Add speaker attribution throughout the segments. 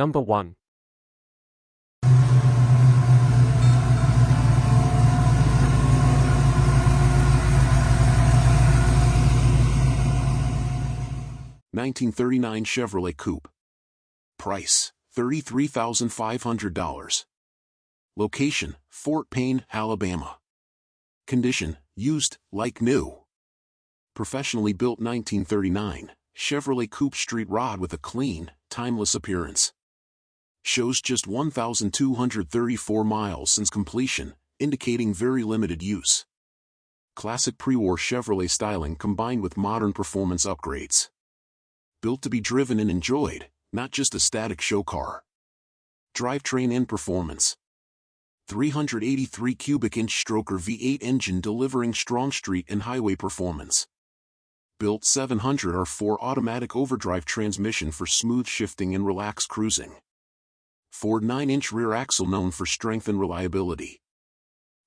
Speaker 1: Number 1.
Speaker 2: (1939) Chevrolet Coupe. Price, $33,500. Location, Fort Payne, Alabama. Condition, used, like new. Professionally built 1939, Chevrolet Coupe street rod with a clean, timeless appearance. Shows just 1,234 miles since completion, indicating very limited use. Classic pre-war Chevrolet styling combined with modern performance upgrades. Built to be driven and enjoyed, not just a static show car. Drivetrain and performance. 383 cubic inch stroker V8 engine delivering strong street and highway performance. Built 700R4 automatic overdrive transmission for smooth shifting and relaxed cruising. Ford 9-inch rear axle known for strength and reliability.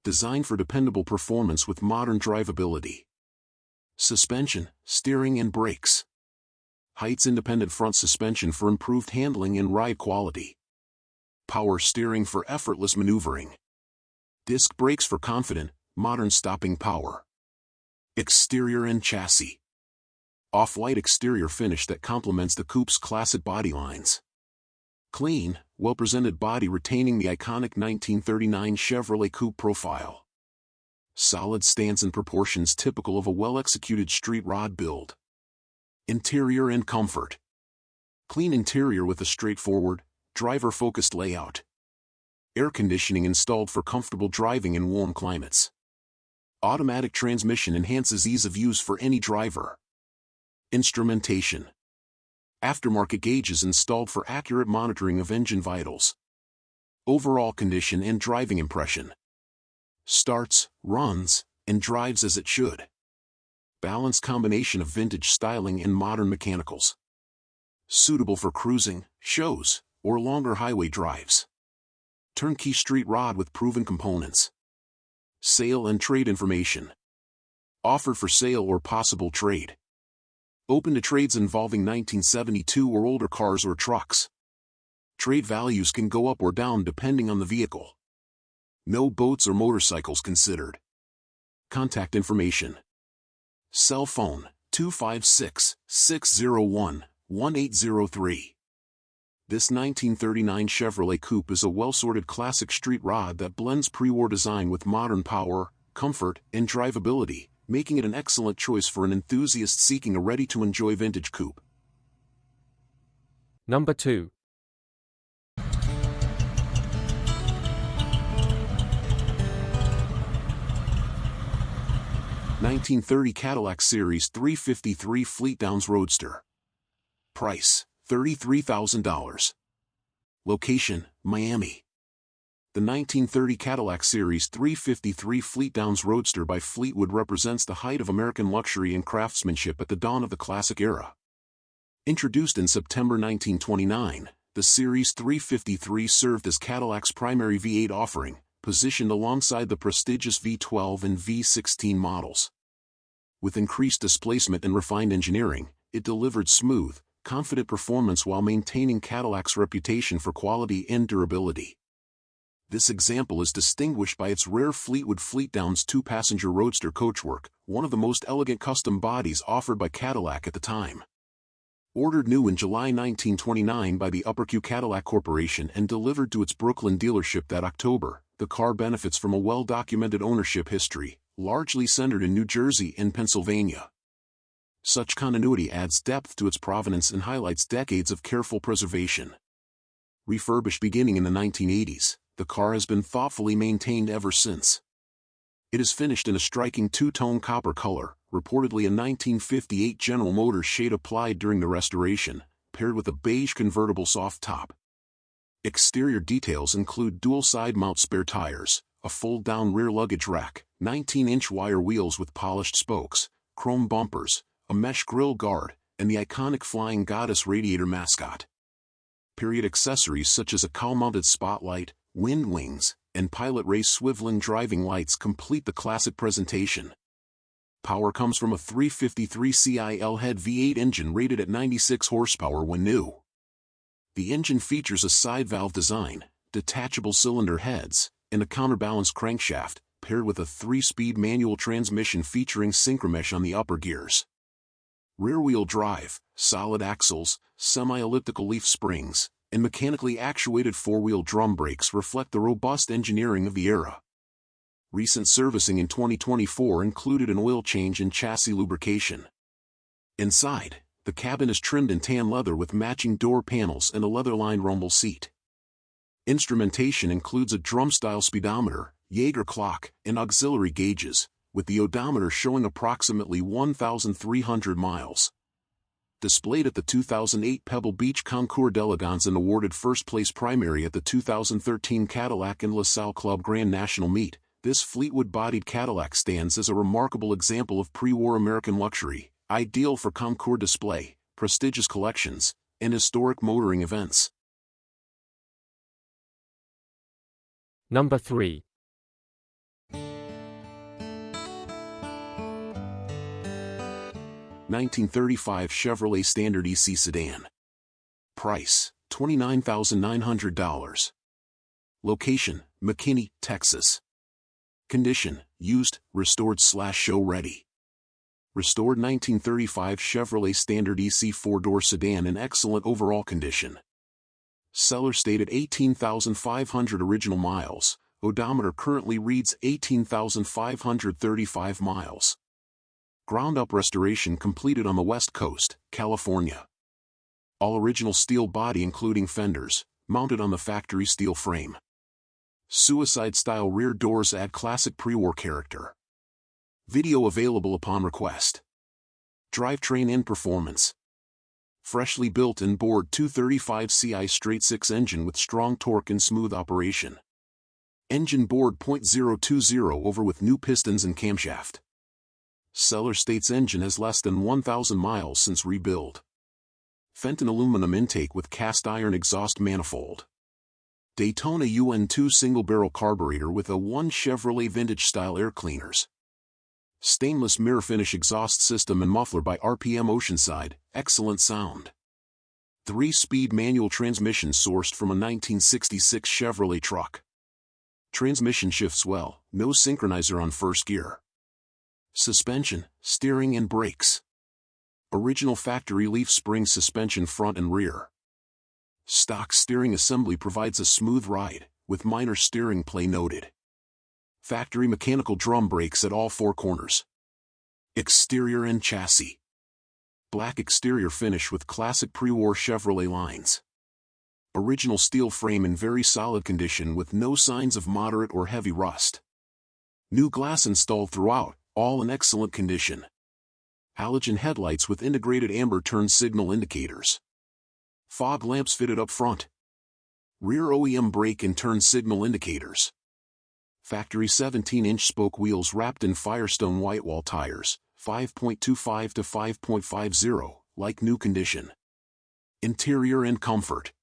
Speaker 2: Designed for dependable performance with modern drivability. Suspension, steering and brakes. Heights independent front suspension for improved handling and ride quality. Power steering for effortless maneuvering. Disc brakes for confident, modern stopping power. Exterior and chassis. Off-white exterior finish that complements the Coupe's classic body lines. Clean, well-presented body retaining the iconic 1939 Chevrolet Coupe profile. Solid stance and proportions typical of a well-executed street rod build. Interior and comfort. Clean interior with a straightforward, driver-focused layout. Air conditioning installed for comfortable driving in warm climates. Automatic transmission enhances ease of use for any driver. Instrumentation. Aftermarket gauges installed for accurate monitoring of engine vitals. Overall condition and driving impression. Starts, runs, and drives as it should. Balanced combination of vintage styling and modern mechanicals. Suitable for cruising, shows, or longer highway drives. Turnkey street rod with proven components. Sale and trade information. Offered for sale or possible trade. Open to trades involving 1972 or older cars or trucks. Trade values can go up or down depending on the vehicle. No boats or motorcycles considered. Contact information. Cell phone, 256-601-1803. This 1939 Chevrolet Coupe is a well-sorted classic street rod that blends pre-war design with modern power, comfort, and drivability, making it an excellent choice for an enthusiast seeking a ready-to-enjoy vintage coupe.
Speaker 1: Number 2.
Speaker 2: (1930) Cadillac Series 353 Fleetdowns Roadster. Price, $33,000. Location, Miami. The 1930 Cadillac Series 353 Fleetdowns Roadster by Fleetwood represents the height of American luxury and craftsmanship at the dawn of the classic era. Introduced in September 1929, the Series 353 served as Cadillac's primary V8 offering, positioned alongside the prestigious V12 and V16 models. With increased displacement and refined engineering, it delivered smooth, confident performance while maintaining Cadillac's reputation for quality and durability. This example is distinguished by its rare Fleetwood Fleetdowns two-passenger Roadster coachwork, one of the most elegant custom bodies offered by Cadillac at the time. Ordered new in July 1929 by the Upper Q Cadillac Corporation and delivered to its Brooklyn dealership that October, the car benefits from a well-documented ownership history, largely centered in New Jersey and Pennsylvania. Such continuity adds depth to its provenance and highlights decades of careful preservation. Refurbished beginning in the 1980s, the car has been thoughtfully maintained ever since. It is finished in a striking two-tone copper color, reportedly a 1958 General Motors shade applied during the restoration, paired with a beige convertible soft top. Exterior details include dual side mount spare tires, a fold-down rear luggage rack, 19-inch wire wheels with polished spokes, chrome bumpers, a mesh grille guard, and the iconic Flying Goddess radiator mascot. Period accessories such as a cowl-mounted spotlight, wind wings, and Pilot Race swiveling driving lights complete the classic presentation. Power comes from a 353 CIL head V8 engine rated at 96 horsepower when new. The engine features a side valve design, detachable cylinder heads, and a counterbalanced crankshaft, paired with a 3-speed manual transmission featuring synchromesh on the upper gears. Rear-wheel drive, solid axles, semi-elliptical leaf springs, and mechanically actuated 4-wheel drum brakes reflect the robust engineering of the era. Recent servicing in 2024 included an oil change and chassis lubrication. Inside, the cabin is trimmed in tan leather with matching door panels and a leather-lined rumble seat. Instrumentation includes a drum-style speedometer, Jaeger clock, and auxiliary gauges, with the odometer showing approximately 1,300 miles. Displayed at the 2008 Pebble Beach Concours d'Elegance and awarded first-place primary at the 2013 Cadillac and LaSalle Club Grand National Meet, this Fleetwood-bodied Cadillac stands as a remarkable example of pre-war American luxury, ideal for concours display, prestigious collections, and historic motoring events.
Speaker 1: Number 3.
Speaker 2: (1935) Chevrolet Standard EC Sedan. Price, $29,900. Location, McKinney, Texas. Condition, used, restored/show ready. Restored 1935 Chevrolet Standard EC 4-door sedan in excellent overall condition. Seller stated 18,500 original miles, odometer currently reads 18,535 miles. Ground-up restoration completed on the West Coast, California. All original steel body including fenders, mounted on the factory steel frame. Suicide-style rear doors add classic pre-war character. Video available upon request. Drivetrain and performance. Freshly built and bored 235 CI straight-six engine with strong torque and smooth operation. Engine bored .020 over with new pistons and camshaft. Seller states engine has less than 1,000 miles since rebuild. Phaeton aluminum intake with cast iron exhaust manifold. Daytona UN2 single-barrel carburetor with a 1 Chevrolet vintage-style air cleaners. Stainless mirror finish exhaust system and muffler by RPM Oceanside, excellent sound. 3-speed manual transmission sourced from a 1966 Chevrolet truck. Transmission shifts well, no synchronizer on first gear. Suspension, steering and brakes. Original factory leaf spring suspension front and rear. Stock steering assembly provides a smooth ride, with minor steering play noted. Factory mechanical drum brakes at all 4 corners. Exterior and chassis. Black exterior finish with classic pre-war Chevrolet lines. Original steel frame in very solid condition with no signs of moderate or heavy rust. New glass installed throughout, all in excellent condition. Halogen headlights with integrated amber turn signal indicators. Fog lamps fitted up front. Rear OEM brake and turn signal indicators. Factory 17-inch spoke wheels wrapped in Firestone whitewall tires, 5.25 to 5.50, like new condition. Interior and comfort.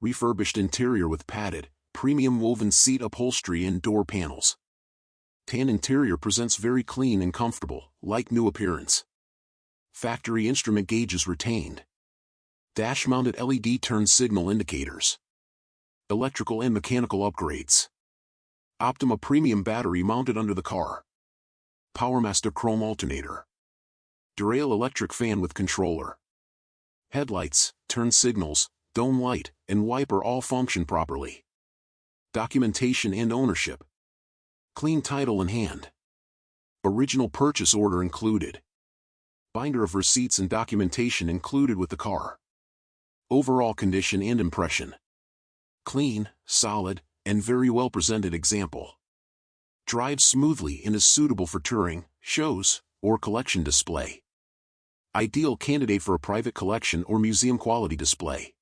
Speaker 2: Refurbished interior with padded, premium woven seat upholstery and door panels. Tan interior presents very clean and comfortable, like new appearance. Factory instrument gauges retained. Dash-mounted LED turn signal indicators. Electrical and mechanical upgrades. Optima premium battery mounted under the car. PowerMaster chrome alternator. Derail electric fan with controller. Headlights, turn signals, dome light, and wiper all function properly. Documentation and ownership. Clean title in hand. Original purchase order included. Binder of receipts and documentation included with the car. Overall condition and impression. Clean, solid, and very well presented example. Drives smoothly and is suitable for touring, shows, or collection display. Ideal candidate for a private collection or museum quality display.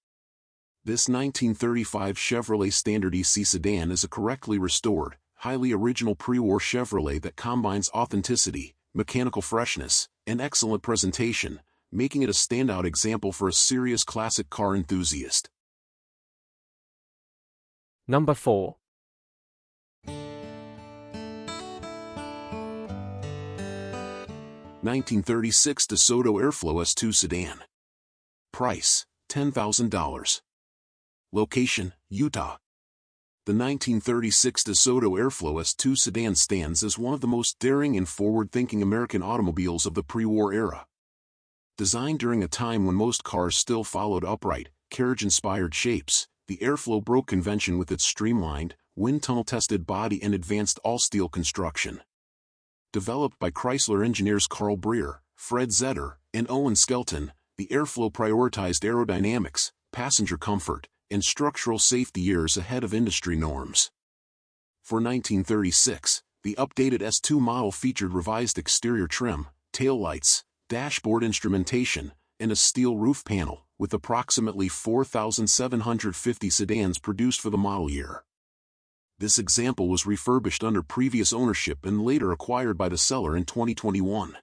Speaker 2: This 1935 Chevrolet Standard EC sedan is a correctly restored, highly original pre-war Chevrolet that combines authenticity, mechanical freshness, and excellent presentation, making it a standout example for a serious classic car enthusiast.
Speaker 1: Number 4.
Speaker 2: (1936) DeSoto Airflow S2 sedan. Price, $10,000. Location, Utah. The 1936 DeSoto Airflow S2 sedan stands as one of the most daring and forward-thinking American automobiles of the pre-war era. Designed during a time when most cars still followed upright, carriage-inspired shapes, the Airflow broke convention with its streamlined, wind-tunnel-tested body and advanced all-steel construction. Developed by Chrysler engineers Carl Breer, Fred Zetter, and Owen Skelton, the Airflow prioritized aerodynamics, passenger comfort, and structural safety years ahead of industry norms. For 1936, the updated S2 model featured revised exterior trim, taillights, dashboard instrumentation, and a steel roof panel, with approximately 4,750 sedans produced for the model year. This example was refurbished under previous ownership and later acquired by the seller in 2021.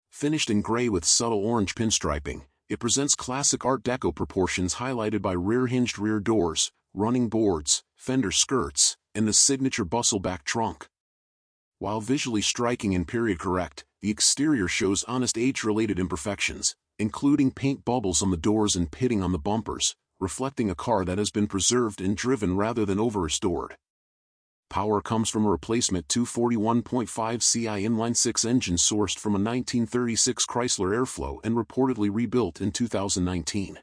Speaker 2: Finished in gray with subtle orange pinstriping, it presents classic Art Deco proportions highlighted by rear-hinged rear doors, running boards, fender skirts, and the signature bustle-back trunk. While visually striking and period-correct, the exterior shows honest age-related imperfections, including paint bubbles on the doors and pitting on the bumpers, reflecting a car that has been preserved and driven rather than over-restored. Power comes from a replacement 241.5 CI inline-six engine sourced from a 1936 Chrysler Airflow and reportedly rebuilt in 2019.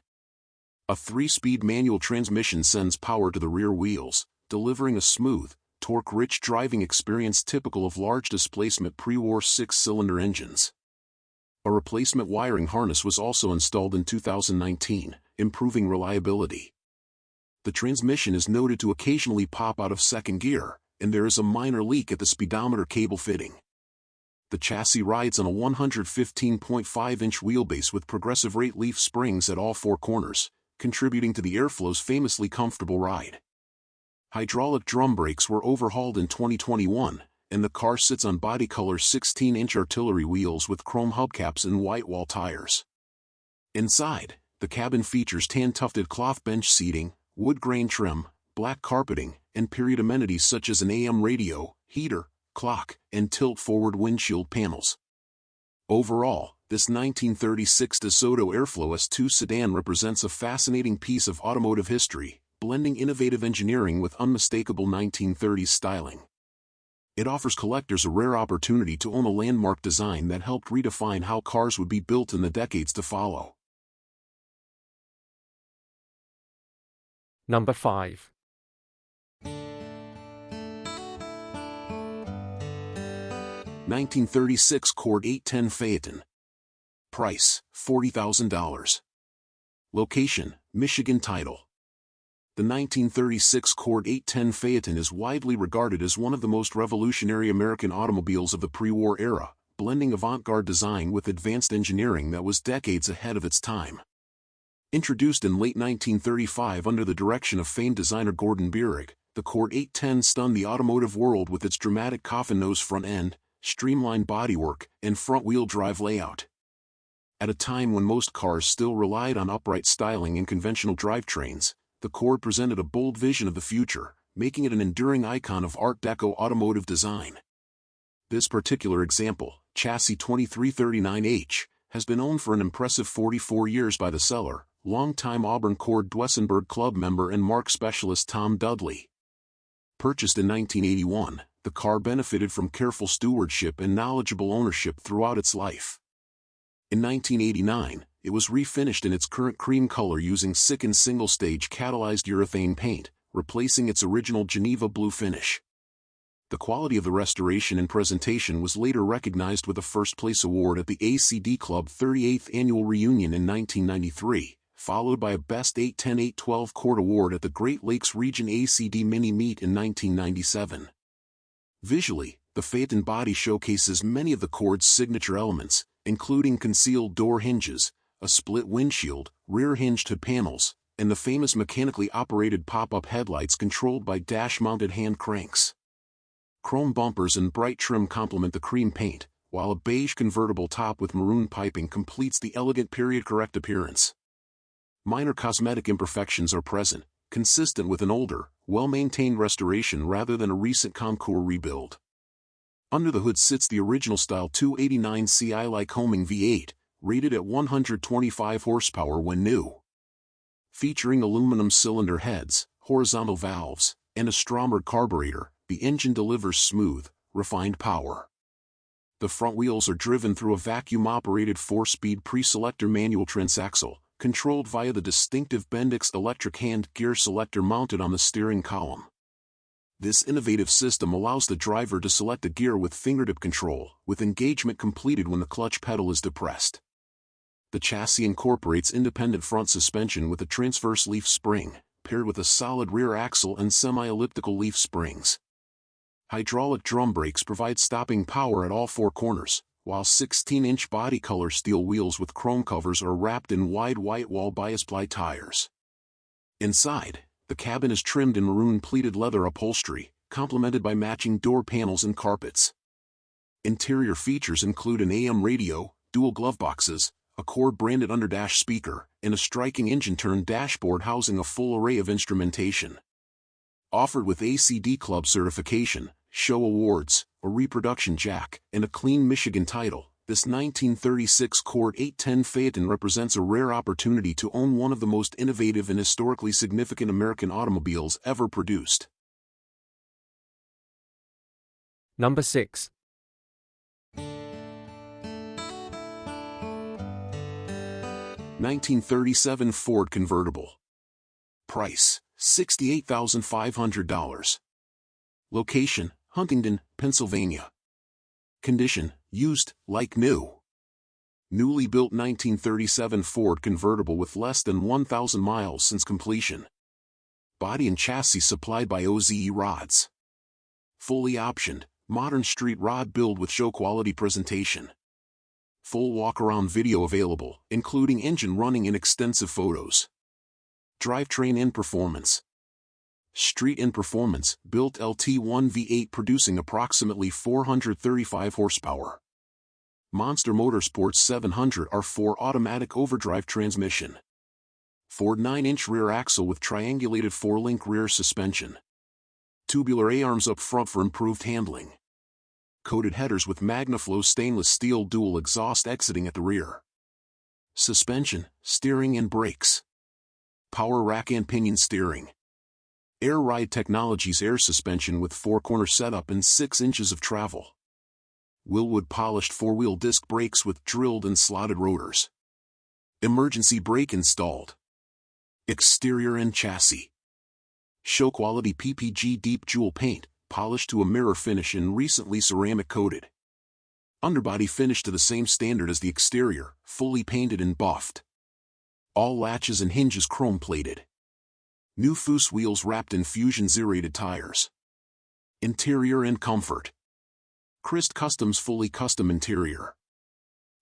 Speaker 2: A 3-speed manual transmission sends power to the rear wheels, delivering a smooth, torque-rich driving experience typical of large displacement pre-war 6-cylinder engines. A replacement wiring harness was also installed in 2019, improving reliability. The transmission is noted to occasionally pop out of second gear, and there is a minor leak at the speedometer cable fitting. The chassis rides on a 115.5-inch wheelbase with progressive rate leaf springs at all 4 corners, contributing to the Airflow's famously comfortable ride. Hydraulic drum brakes were overhauled in 2021, and the car sits on body-color 16-inch artillery wheels with chrome hubcaps and white wall tires. Inside, the cabin features tan-tufted cloth bench seating, wood grain trim, black carpeting, and period amenities such as an AM radio, heater, clock, and tilt-forward windshield panels. Overall, this 1936 DeSoto Airflow S2 sedan represents a fascinating piece of automotive history, blending innovative engineering with unmistakable 1930s styling. It offers collectors a rare opportunity to own a landmark design that helped redefine how cars would be built in the decades to follow.
Speaker 1: Number 5.
Speaker 2: 1936 Cord 810 Phaeton. Price, $40,000. Location, Michigan. Title. The 1936 Cord 810 Phaeton is widely regarded as one of the most revolutionary American automobiles of the pre-war era, blending avant-garde design with advanced engineering that was decades ahead of its time. Introduced in late 1935 under the direction of famed designer Gordon Bierig, the Cord 810 stunned the automotive world with its dramatic coffin-nose front end, streamlined bodywork, and front-wheel drive layout. At a time when most cars still relied on upright styling and conventional drivetrains, the Cord presented a bold vision of the future, making it an enduring icon of Art Deco automotive design. This particular example, chassis 2339H, has been owned for an impressive 44 years by the seller, longtime Auburn Cord Duesenberg Club member and marque specialist Tom Dudley. Purchased in 1981, the car benefited from careful stewardship and knowledgeable ownership throughout its life. In 1989, it was refinished in its current cream color using Sicken single-stage catalyzed urethane paint, replacing its original Geneva blue finish. The quality of the restoration and presentation was later recognized with a first-place award at the ACD Club 38th Annual Reunion in 1993, followed by a Best 810-812 Cord Award at the Great Lakes Region ACD Mini Meet in 1997. Visually, the Phaeton body showcases many of the Cord's signature elements, including concealed door hinges, a split windshield, rear-hinged hood panels, and the famous mechanically operated pop-up headlights controlled by dash-mounted hand cranks. Chrome bumpers and bright trim complement the cream paint, while a beige convertible top with maroon piping completes the elegant period-correct appearance. Minor cosmetic imperfections are present, consistent with an older, well-maintained restoration rather than a recent concours rebuild. Under the hood sits the original-style 289 CI Lycoming V8, rated at 125 horsepower when new. Featuring aluminum cylinder heads, horizontal valves, and a Stromberg carburetor, the engine delivers smooth, refined power. The front wheels are driven through a vacuum-operated 4-speed pre-selector manual transaxle, controlled via the distinctive Bendix electric hand gear selector mounted on the steering column. This innovative system allows the driver to select a gear with fingertip control, with engagement completed when the clutch pedal is depressed. The chassis incorporates independent front suspension with a transverse leaf spring, paired with a solid rear axle and semi-elliptical leaf springs. Hydraulic drum brakes provide stopping power at all 4 corners, while 16-inch body color steel wheels with chrome covers are wrapped in wide white wall bias ply tires. Inside, the cabin is trimmed in maroon pleated leather upholstery, complemented by matching door panels and carpets. Interior features include an AM radio, dual glove boxes, a Cord-branded underdash speaker, and a striking engine-turned dashboard housing a full array of instrumentation. Offered with ACD Club certification, show awards, a reproduction jack, and a clean Michigan title, this 1936 Cord 810 Phaeton represents a rare opportunity to own one of the most innovative and historically significant American automobiles ever produced.
Speaker 1: Number 6.
Speaker 2: 1937 Ford Convertible. Price, $68,500. Location, Huntingdon, Pennsylvania. Condition, used, like new. Newly built 1937 Ford Convertible with less than 1,000 miles since completion. Body and chassis supplied by OZE rods. Fully optioned, modern street rod build with show-quality presentation. Full walk-around video available, including engine running in extensive photos. Drivetrain in performance. Street in performance, built LT1 V8 producing approximately 435 horsepower. Monster Motorsports 700 R4 automatic overdrive transmission. Ford 9-inch rear axle with triangulated 4-link rear suspension. Tubular A-arms up front for improved handling. Coated headers with MagnaFlow stainless steel dual exhaust exiting at the rear. Suspension, steering and brakes. Power rack and pinion steering. Air Ride Technologies air suspension with 4-corner setup and 6 inches of travel. Willwood polished 4-wheel disc brakes with drilled and slotted rotors. Emergency brake installed. Exterior and chassis. Show quality PPG deep jewel paint, polished to a mirror finish and recently ceramic coated. Underbody finished to the same standard as the exterior, fully painted and buffed. All latches and hinges chrome plated. New Foose wheels wrapped in Fusion Z-rated tires. Interior and comfort. Kustom's fully custom interior.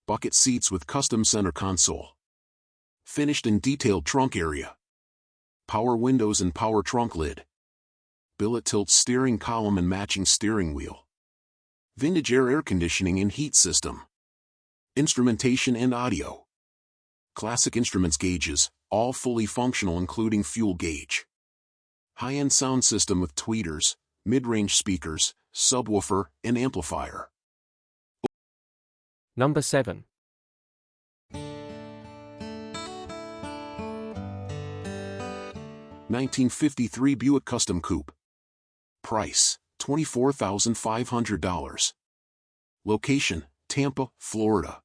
Speaker 2: Bucket seats with custom center console. Finished and detailed trunk area. Power windows and power trunk lid. Billet tilt steering column and matching steering wheel. Vintage air conditioning and heat system. Instrumentation and audio. Classic instruments gauges, all fully functional including fuel gauge. High-end sound system with tweeters, mid-range speakers, subwoofer, and amplifier.
Speaker 1: Number 7.
Speaker 2: 1953 Buick Custom Coupe. Price, $24,500. Location, Tampa, Florida.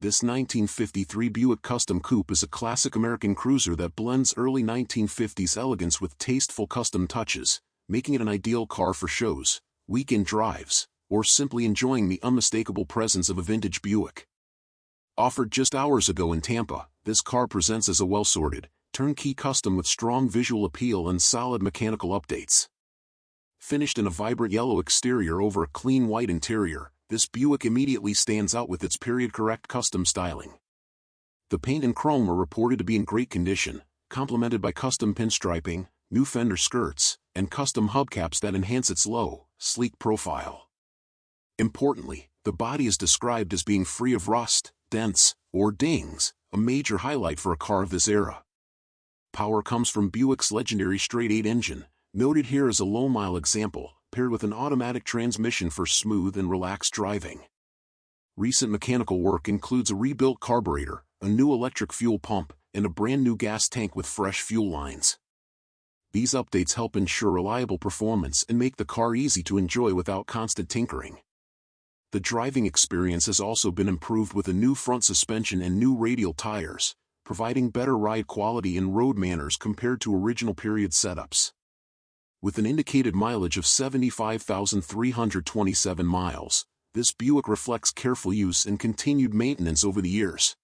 Speaker 2: This 1953 Buick Custom Coupe is a classic American cruiser that blends early 1950s elegance with tasteful custom touches, making it an ideal car for shows, weekend drives, or simply enjoying the unmistakable presence of a vintage Buick. Offered just hours ago in Tampa, this car presents as a well-sorted, turnkey custom with strong visual appeal and solid mechanical updates. Finished in a vibrant yellow exterior over a clean white interior, this Buick immediately stands out with its period-correct custom styling. The paint and chrome are reported to be in great condition, complemented by custom pinstriping, new fender skirts, and custom hubcaps that enhance its low, sleek profile. Importantly, the body is described as being free of rust, dents, or dings, a major highlight for a car of this era. Power comes from Buick's legendary straight-8 engine, noted here as a low-mile example, paired with an automatic transmission for smooth and relaxed driving. Recent mechanical work includes a rebuilt carburetor, a new electric fuel pump, and a brand new gas tank with fresh fuel lines. These updates help ensure reliable performance and make the car easy to enjoy without constant tinkering. The driving experience has also been improved with a new front suspension and new radial tires, providing better ride quality and road manners compared to original period setups. With an indicated mileage of 75,327 miles, this Buick reflects careful use and continued maintenance over the years.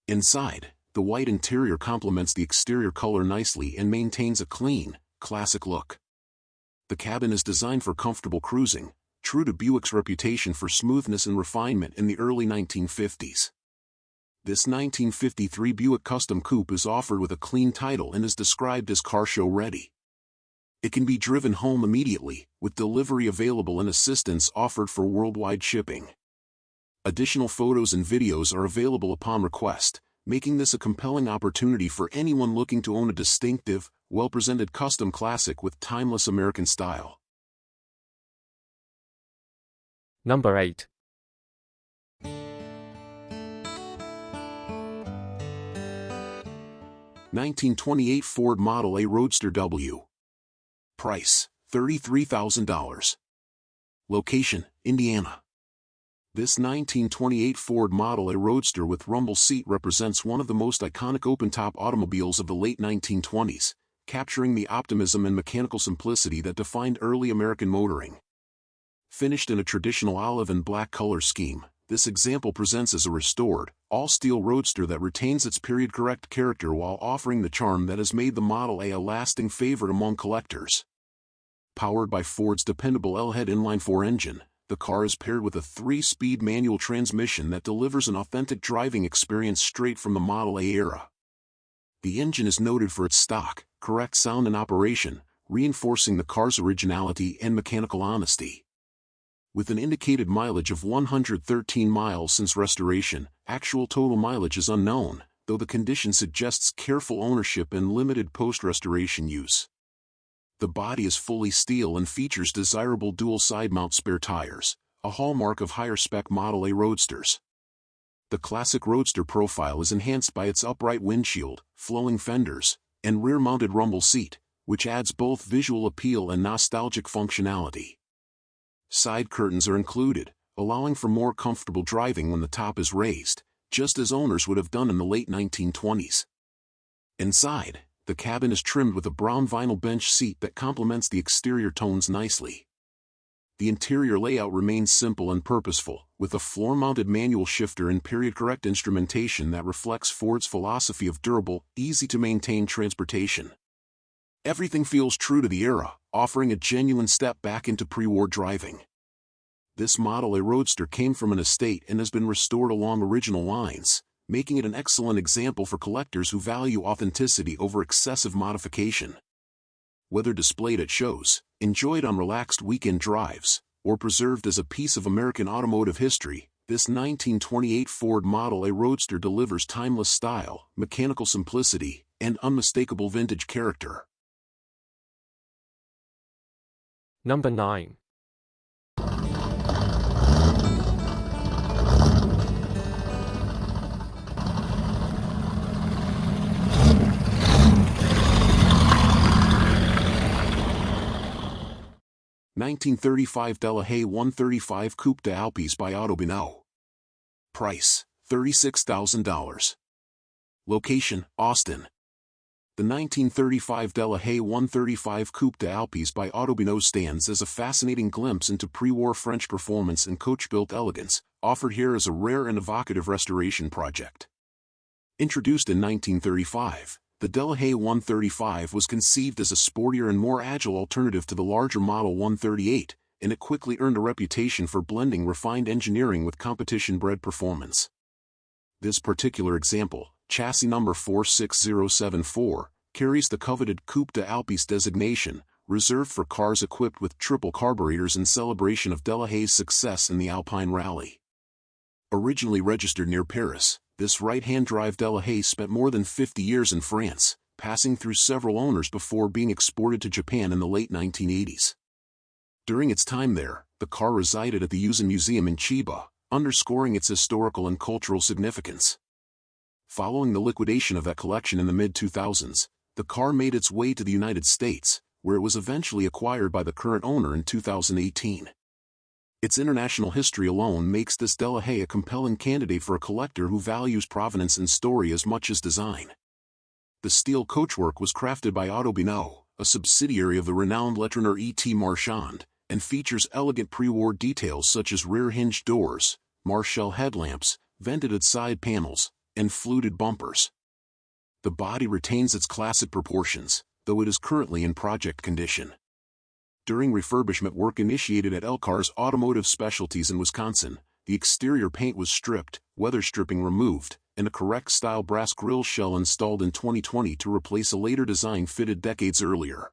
Speaker 2: Inside, the white interior complements the exterior color nicely and maintains a clean, classic look. The cabin is designed for comfortable cruising, true to Buick's reputation for smoothness and refinement in the early 1950s. This 1953 Buick Custom Coupe is offered with a clean title and is described as car show ready. It can be driven home immediately, with delivery available and assistance offered for worldwide shipping. Additional photos and videos are available upon request, making this a compelling opportunity for anyone looking to own a distinctive, well-presented custom classic with timeless American style.
Speaker 1: Number 8.
Speaker 2: (1928) Ford Model A Roadster W. Price, $33,000. Location, Indiana. This 1928 Ford Model A Roadster with rumble seat represents one of the most iconic open-top automobiles of the late 1920s, capturing the optimism and mechanical simplicity that defined early American motoring. Finished in a traditional olive and black color scheme, this example presents as a restored, all-steel roadster that retains its period-correct character while offering the charm that has made the Model A lasting favorite among collectors. Powered by Ford's dependable L-head inline-four engine, the car is paired with a 3-speed manual transmission that delivers an authentic driving experience straight from the Model A era. The engine is noted for its stock, correct sound and operation, reinforcing the car's originality and mechanical honesty. With an indicated mileage of 113 miles since restoration, actual total mileage is unknown, though the condition suggests careful ownership and limited post-restoration use. The body is fully steel and features desirable dual side-mount spare tires, a hallmark of higher-spec Model A Roadsters. The classic Roadster profile is enhanced by its upright windshield, flowing fenders, and rear-mounted rumble seat, which adds both visual appeal and nostalgic functionality. Side curtains are included, allowing for more comfortable driving when the top is raised, just as owners would have done in the late 1920s. Inside, the cabin is trimmed with a brown vinyl bench seat that complements the exterior tones nicely. The interior layout remains simple and purposeful, with a floor-mounted manual shifter and period-correct instrumentation that reflects Ford's philosophy of durable, easy-to-maintain transportation. Everything feels true to the era, offering a genuine step back into pre-war driving. This Model A Roadster came from an estate and has been restored along original lines, making it an excellent example for collectors who value authenticity over excessive modification. Whether displayed at shows, enjoyed on relaxed weekend drives, or preserved as a piece of American automotive history, this 1928 Ford Model A Roadster delivers timeless style, mechanical simplicity, and unmistakable vintage character.
Speaker 1: Number 9.
Speaker 2: (1935) Delahaye 135 Coupe de Alpes by Autobineau. Price, $36,000. Location, Austin. The 1935 Delahaye 135 Coupe de Alpes by Autobineau stands as a fascinating glimpse into pre-war French performance and coach-built elegance, offered here as a rare and evocative restoration project. Introduced in 1935, the Delahaye 135 was conceived as a sportier and more agile alternative to the larger Model 138, and it quickly earned a reputation for blending refined engineering with competition-bred performance. This particular example, chassis number 46074, carries the coveted Coupe de Alpes designation, reserved for cars equipped with triple carburetors in celebration of Delahaye's success in the Alpine Rally. Originally registered near Paris, this right-hand drive Delahaye spent more than 50 years in France, passing through several owners before being exported to Japan in the late 1980s. During its time there, the car resided at the Yuuzhan Museum in Chiba, underscoring its historical and cultural significance. Following the liquidation of that collection in the mid-2000s, the car made its way to the United States, where it was eventually acquired by the current owner in 2018. Its international history alone makes this Delahaye a compelling candidate for a collector who values provenance and story as much as design. The steel coachwork was crafted by Autobineau, a subsidiary of the renowned lettriner E.T. Marchand, and features elegant pre-war details such as rear-hinged doors, Marshall headlamps, vented side panels, and fluted bumpers. The body retains its classic proportions, though it is currently in project condition. During refurbishment work initiated at Elcar's Automotive Specialties in Wisconsin, the exterior paint was stripped, weather stripping removed, and a correct style brass grille shell installed in 2020 to replace a later design fitted decades earlier.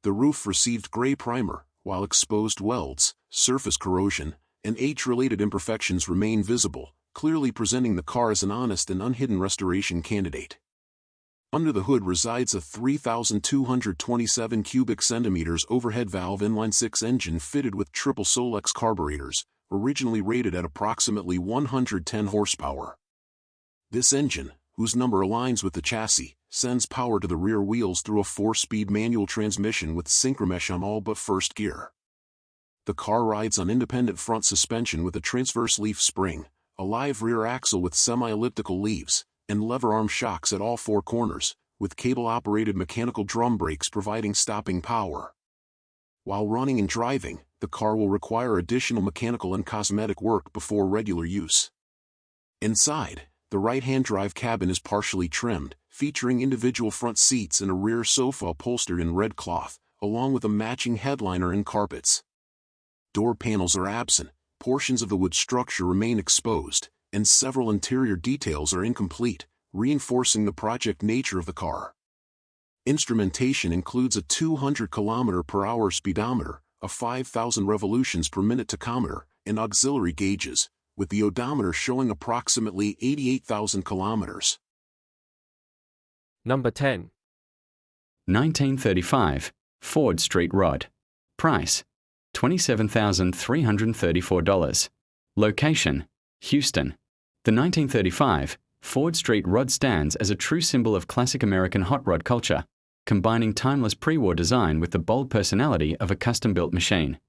Speaker 2: The roof received gray primer, while exposed welds, surface corrosion, and age-related imperfections remain visible, clearly presenting the car as an honest and unhidden restoration candidate. Under the hood resides a 3,227 cubic centimeters overhead valve inline-six engine fitted with triple Solex carburetors, originally rated at approximately 110 horsepower. This engine, whose number aligns with the chassis, sends power to the rear wheels through a 4-speed manual transmission with synchromesh on all but first gear. The car rides on independent front suspension with a transverse leaf spring, a live rear axle with semi-elliptical leaves, and lever arm shocks at all 4 corners, with cable-operated mechanical drum brakes providing stopping power. While running and driving, the car will require additional mechanical and cosmetic work before regular use. Inside, the right-hand drive cabin is partially trimmed, featuring individual front seats and a rear sofa upholstered in red cloth, along with a matching headliner and carpets. Door panels are absent, portions of the wood structure remain exposed, and several interior details are incomplete, reinforcing the project nature of the car. Instrumentation includes a 200 km/h speedometer, a 5,000 revolutions per minute tachometer, and auxiliary gauges, with the odometer showing approximately 88,000 kilometers.
Speaker 1: Number 10.
Speaker 3: 1935 Ford Street Rod. Price $27,334. Location Houston. The 1935 Ford Street Rod stands as a true symbol of classic American hot rod culture, combining timeless pre-war design with the bold personality of a custom-built machine.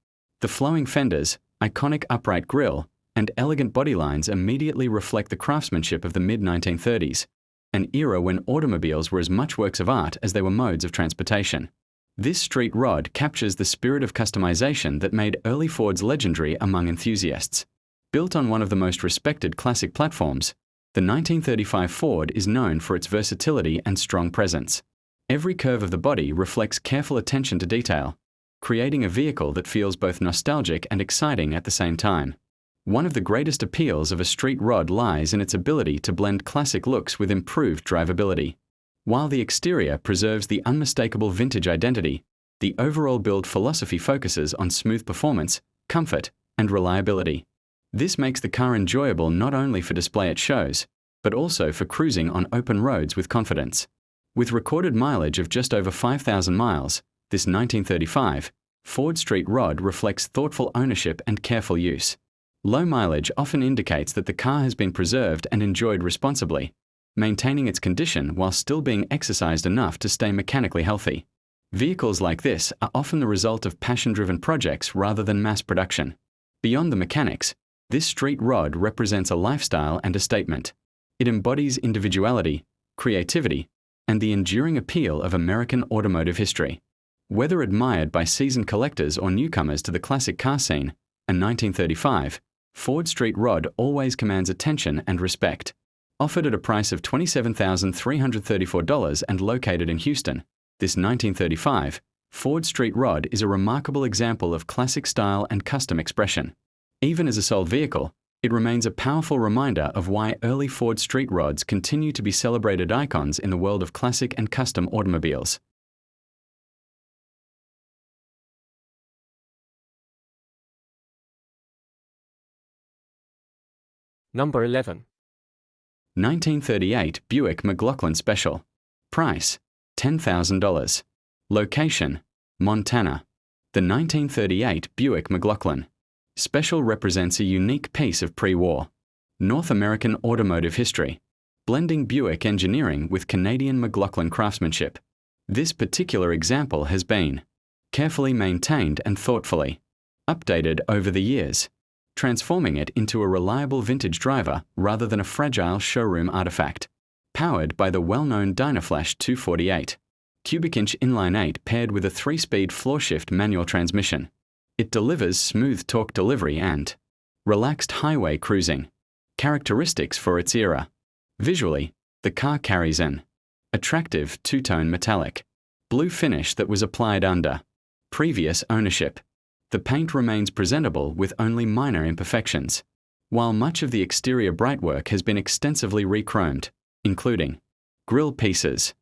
Speaker 3: The flowing fenders, iconic upright grille, and elegant body lines immediately reflect the craftsmanship of the mid-1930s, an era when automobiles were as much works of art as they were modes of transportation. This street rod captures the spirit of customization that made early Fords legendary among enthusiasts. Built on one of the most respected classic platforms, the 1935 Ford is known for its versatility and strong presence. Every curve of the body reflects careful attention to detail, creating a vehicle that feels both nostalgic and exciting at the same time. One of the greatest appeals of a street rod lies in its ability to blend classic looks with improved drivability. While the exterior preserves the unmistakable vintage identity, the overall build philosophy focuses on smooth performance, comfort, and reliability. This makes the car enjoyable not only for display at shows, but also for cruising on open roads with confidence. With recorded mileage of just over 5,000 miles, this 1935 Ford Street Rod reflects thoughtful ownership and careful use. Low mileage often indicates that the car has been preserved and enjoyed responsibly, maintaining its condition while still being exercised enough to stay mechanically healthy. Vehicles like this are often the result of passion-driven projects rather than mass production. Beyond the mechanics, this street rod represents a lifestyle and a statement. It embodies individuality, creativity, and the enduring appeal of American automotive history. Whether admired by seasoned collectors or newcomers to the classic car scene, a 1935 Ford Street Rod always commands attention and respect. Offered at a price of $27,334 and located in Houston, this 1935 Ford Street Rod is a remarkable example of classic style and custom expression. Even as a sold vehicle, it remains a powerful reminder of why early Ford Street Rods continue to be celebrated icons in the world of classic and custom automobiles.
Speaker 1: Number 11.
Speaker 3: 1938 Buick McLaughlin Special. Price $10,000. Location Montana. The 1938 Buick McLaughlin Special represents a unique piece of pre-war North American automotive history. blending Buick engineering with Canadian McLaughlin craftsmanship. This particular example has been carefully maintained and thoughtfully updated over the years, transforming it into a reliable vintage driver rather than a fragile showroom artifact. Powered by the well-known Dynaflash 248 cubic inch inline-8 paired with a 3-speed floor-shift manual transmission. It delivers smooth torque delivery and relaxed highway cruising, characteristics for its era. Visually, the car carries an attractive two-tone metallic blue finish that was applied under previous ownership. The paint remains presentable with only minor imperfections, while much of the exterior brightwork has been extensively re-chromed, including grille pieces,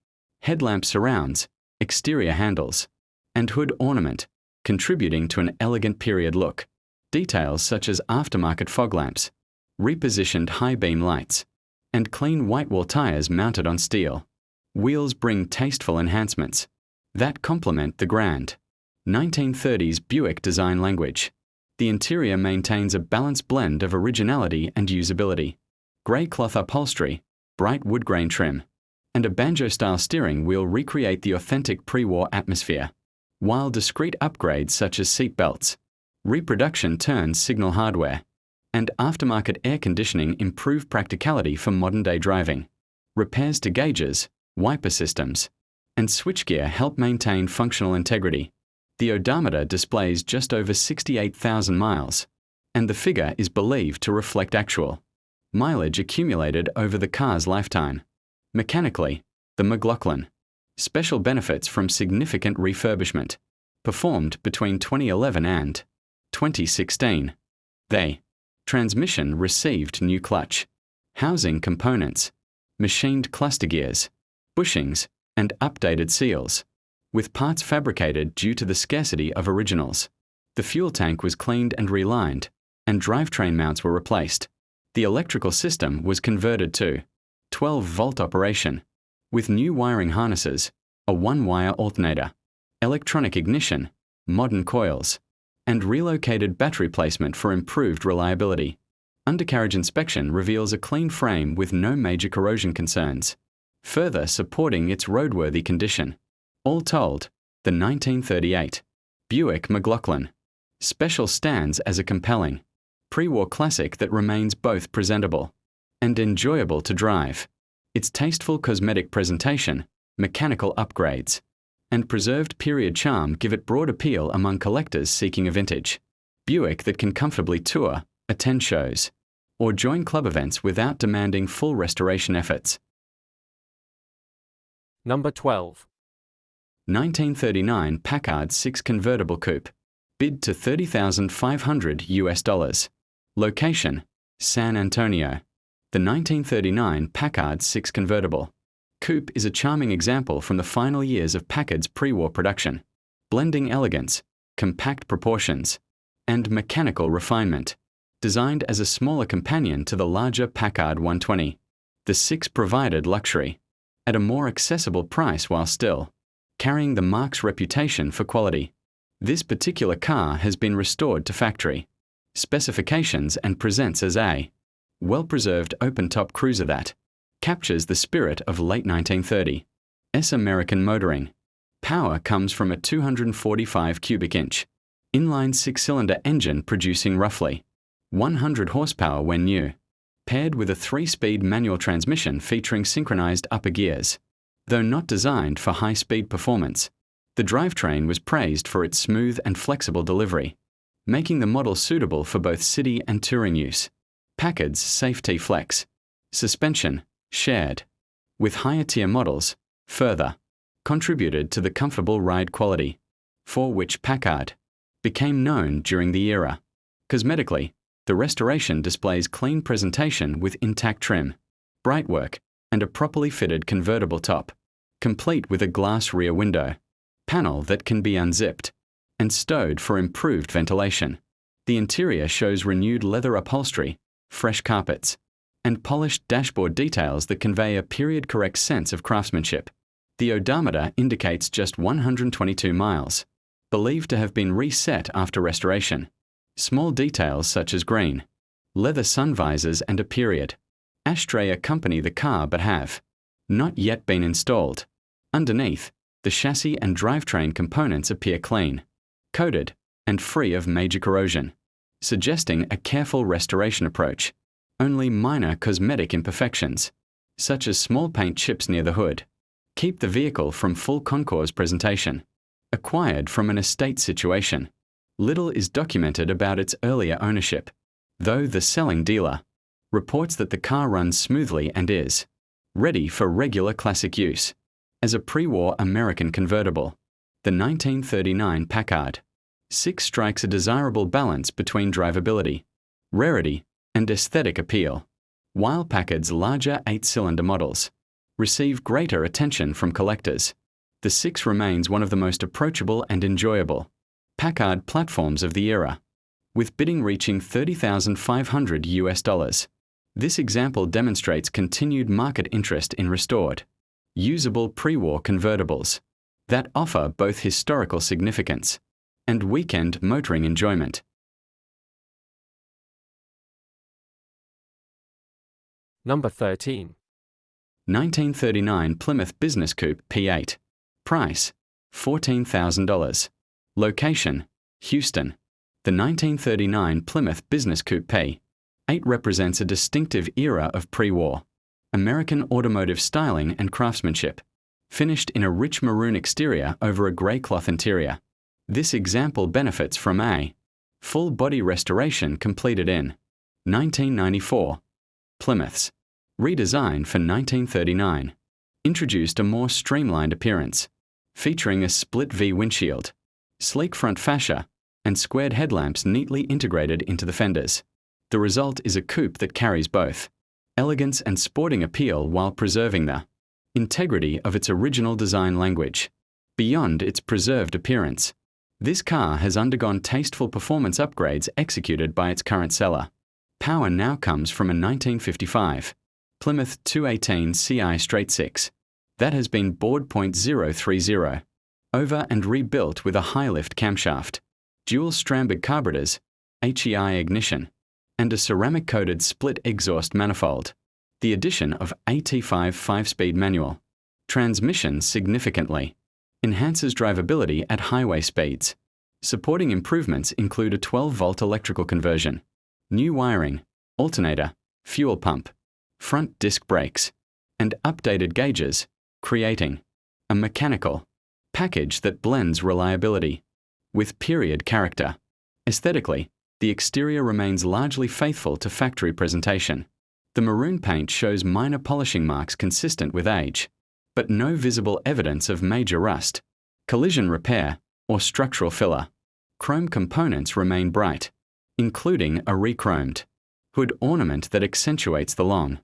Speaker 3: headlamp surrounds, exterior handles, and hood ornament, contributing to an elegant period look. Details such as aftermarket fog lamps, repositioned high beam lights, and clean white-wall tires mounted on steel wheels bring tasteful enhancements that complement the grand 1930s Buick design language. The interior maintains a balanced blend of originality and usability. Grey cloth upholstery, bright wood grain trim, and a banjo-style steering wheel recreate the authentic pre-war atmosphere, while discreet upgrades such as seat belts, reproduction turns signal hardware, and aftermarket air conditioning improve practicality for modern-day driving. Repairs to gauges, wiper systems, and switchgear help maintain functional integrity. The odometer displays just over 68,000 miles, and the figure is believed to reflect actual mileage accumulated over the car's lifetime. Mechanically, the McLaughlin special benefits from significant refurbishment performed between 2011 and 2016. The transmission received new clutch, housing components, machined cluster gears, bushings, and updated seals, with parts fabricated due to the scarcity of originals. The fuel tank was cleaned and relined, and drivetrain mounts were replaced. The electrical system was converted to 12-volt operation, with new wiring harnesses, a one-wire alternator, electronic ignition, modern coils, and relocated battery placement for improved reliability. Undercarriage inspection reveals a clean frame with no major corrosion concerns, further supporting its roadworthy condition. All told, the 1938 Buick McLaughlin Special stands as a compelling pre-war classic that remains both presentable and enjoyable to drive. Its tasteful cosmetic presentation, mechanical upgrades, and preserved period charm give it broad appeal among collectors seeking a vintage Buick that can comfortably tour, attend shows, or join club events without demanding full restoration efforts.
Speaker 1: Number 12.
Speaker 3: 1939 Packard 6 Convertible Coupe. Bid to $30,500 US. Location: San Antonio. The 1939 Packard 6 Convertible Coupe is a charming example from the final years of Packard's pre-war production, blending elegance, compact proportions, and mechanical refinement. Designed as a smaller companion to the larger Packard 120, the 6 provided luxury at a more accessible price while still carrying the marque's reputation for quality. This particular car has been restored to factory specifications and presents as a well-preserved open-top cruiser that captures the spirit of late 1930s American motoring. Power comes from a 245 cubic inch inline 6-cylinder engine producing roughly 100 horsepower when new, paired with a 3-speed manual transmission featuring synchronized upper gears. Though not designed for high-speed performance, the drivetrain was praised for its smooth and flexible delivery, making the model suitable for both city and touring use. Packard's Safety Flex suspension, shared with higher-tier models, further contributed to the comfortable ride quality, for which Packard became known during the era. Cosmetically, the restoration displays clean presentation with intact trim, brightwork, and a properly fitted convertible top, complete with a glass rear window panel that can be unzipped and stowed for improved ventilation. The interior shows renewed leather upholstery, fresh carpets, and polished dashboard details that convey a period-correct sense of craftsmanship. The odometer indicates just 122 miles, believed to have been reset after restoration. Small details such as green leather sun visors and a period Ashtray accompany the car but have not yet been installed. Underneath, the chassis and drivetrain components appear clean, coated, and free of major corrosion, suggesting a careful restoration approach. Only minor cosmetic imperfections, such as small paint chips near the hood, keep the vehicle from full concours presentation. Acquired from an estate situation, little is documented about its earlier ownership, though the selling dealer reports that the car runs smoothly and is ready for regular classic use. As a pre-war American convertible, the 1939 Packard 6 strikes a desirable balance between drivability, rarity, and aesthetic appeal, while Packard's larger 8-cylinder models receive greater attention from collectors. The 6 remains one of the most approachable and enjoyable Packard platforms of the era, with bidding reaching $30,500 US. This example demonstrates continued market interest in restored, usable pre-war convertibles that offer both historical significance and weekend motoring enjoyment.
Speaker 1: Number 13.
Speaker 3: 1939 Plymouth Business Coupe P8. Price, $14,000. Location, Houston. The 1939 Plymouth Business Coupe P8 represents a distinctive era of pre-war American automotive styling and craftsmanship, finished in a rich maroon exterior over a grey cloth interior. This example benefits from a full body restoration completed in 1994. Plymouth's redesign for 1939 introduced a more streamlined appearance, featuring a split V windshield, sleek front fascia, and squared headlamps neatly integrated into the fenders. The result is a coupe that carries both elegance and sporting appeal while preserving the integrity of its original design language. Beyond its preserved appearance, this car has undergone tasteful performance upgrades executed by its current seller. Power now comes from a 1955 Plymouth 218 CI straight 6 that has been bored .030 over and rebuilt with a high-lift camshaft, dual Stramberg carburetors, HEI ignition, and a ceramic-coated split exhaust manifold. The addition of AT5 5-speed manual transmission significantly enhances drivability at highway speeds. Supporting improvements include a 12-volt electrical conversion, new wiring, alternator, fuel pump, front disc brakes, and updated gauges, creating a mechanical package that blends reliability with period character. Aesthetically, the exterior remains largely faithful to factory presentation. The maroon paint shows minor polishing marks consistent with age, but no visible evidence of major rust, collision repair, or structural filler. Chrome components remain bright, including a re-chromed hood ornament that accentuates the long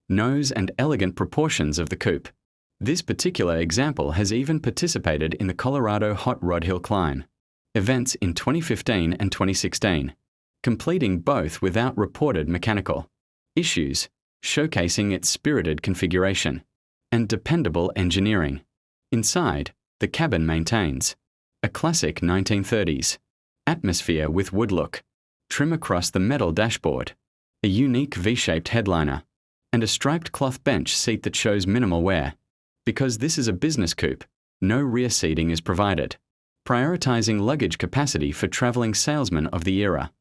Speaker 3: nose and elegant proportions of the coupe. This particular example has even participated in the Colorado Hot Rod Hill Climb events in 2015 and 2016, completing both without reported mechanical issues, showcasing its spirited configuration and dependable engineering. Inside, the cabin maintains a classic 1930s atmosphere with wood look, trim across the metal dashboard, a unique V-shaped headliner, and a striped cloth bench seat that shows minimal wear. Because this is a business coupe, no rear seating is provided, prioritizing luggage capacity for traveling salesmen of the era.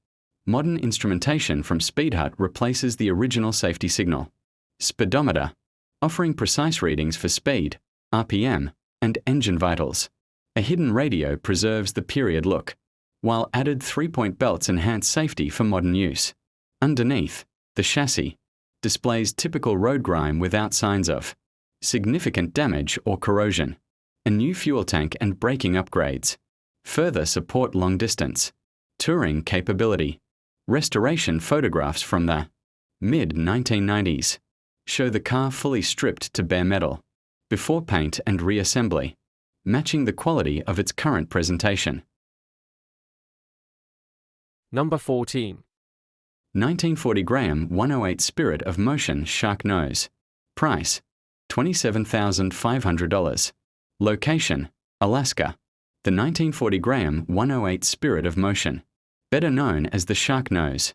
Speaker 3: Modern instrumentation from Speed Hut replaces the original safety signal speedometer, offering precise readings for speed, RPM, and engine vitals. A hidden radio preserves the period look, while added 3-point belts enhance safety for modern use. Underneath, the chassis displays typical road grime without signs of significant damage or corrosion. A new fuel tank and braking upgrades further support long-distance touring capability. Restoration photographs from the mid-1990s show the car fully stripped to bare metal, before paint and reassembly, matching the quality of its current presentation.
Speaker 1: Number 14.
Speaker 3: 1940 Graham 108 Spirit of Motion Sharknose. Price, $27,500. Location, Alaska. The 1940 Graham 108 Spirit of Motion, better known as the Sharknose,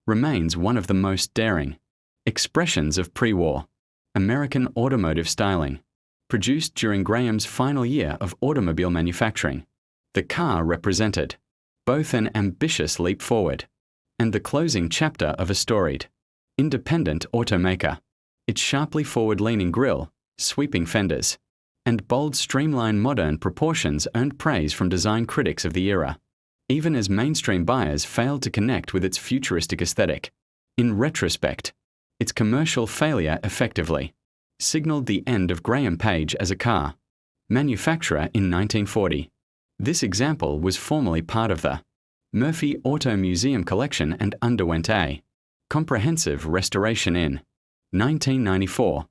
Speaker 3: remains one of the most daring, Expressions of pre-war. American automotive styling. Produced during Graham's final year of automobile manufacturing. The car represented both an ambitious leap forward and the closing chapter of a storied, independent automaker. Its sharply forward-leaning grille, sweeping fenders, and bold streamlined modern proportions earned praise from design critics of the era, even as mainstream buyers failed to connect with its futuristic aesthetic. In retrospect, its commercial failure effectively signaled the end of Graham Page as a car manufacturer in 1940. This example was formerly part of the Murphy Auto Museum collection and underwent a comprehensive restoration in 1994.